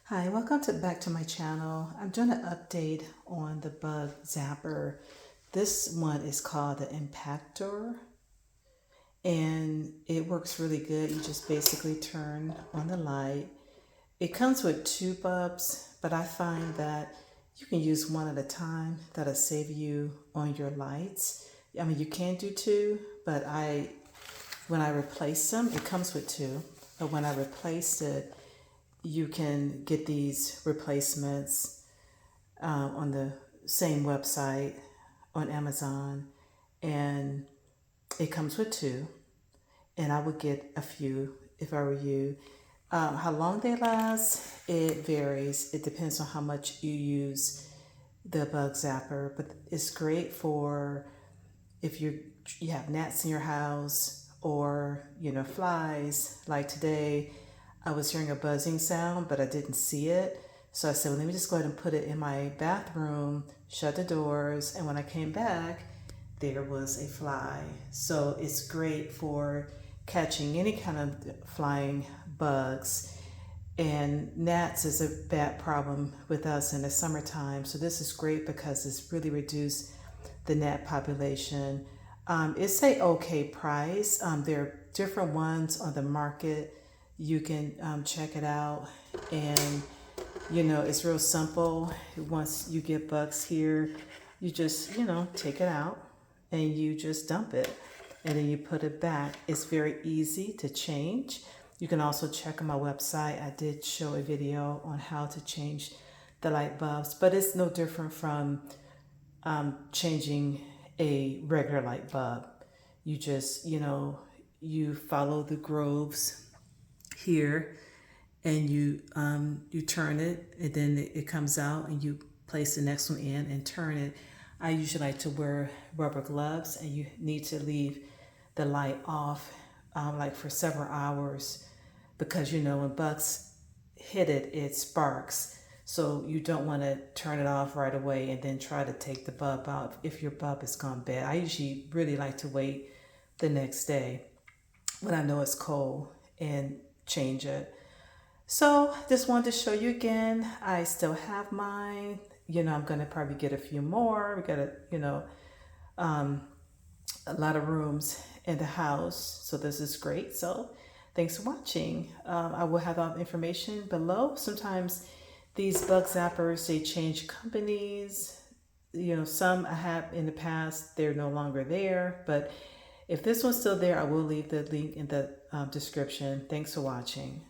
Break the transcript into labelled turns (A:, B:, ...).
A: Hi, welcome back to my channel. I'm doing an update on the Bug Zapper. This one is called the Impactor and it works really good. You just basically turn on the light. It comes with two bulbs, but I find that you can use one at a time. That'll save you on your lights. I mean, you can do two, but when I replace them, it comes with two. But when I replaced it, you can get these replacements on the same website on Amazon, and it comes with two. And I would get a few if I were you. How long they last, it varies. It depends on how much you use the bug zapper, but it's great for if you have gnats in your house or flies. Like today, I was hearing a buzzing sound, but I didn't see it. So I said, well, let me just go ahead and put it in my bathroom, shut the doors, and when I came back, there was a fly. So it's great for catching any kind of flying bugs. And gnats is a bad problem with us in the summertime. So this is great because it's really reduced the gnat population. It's a okay price. There are different ones on the market. You can check it out, and it's real simple. Once you get bugs here, you just take it out and you just dump it, and then you put it back. It's very easy to change. You can also check on my website. I did show a video on how to change the light bulbs, but it's no different from changing a regular light bulb. You just you follow the grooves here, and you turn it, and then it comes out, and you place the next one in and turn it. I usually like to wear rubber gloves, and you need to leave the light off like for several hours, because when bugs hit it, it sparks. So you don't want to turn it off right away and then try to take the bulb out if your bulb has gone bad. I usually really like to wait the next day when I know it's cold and change it. So just wanted to show you again. I still have mine. I'm going to probably get a few more. We got a lot of rooms in the house. So this is great. So thanks for watching. I will have all the information below. Sometimes these bug zappers, they change companies. Some I have in the past, they're no longer there. But if this one's still there, I will leave the link in the description. Thanks for watching.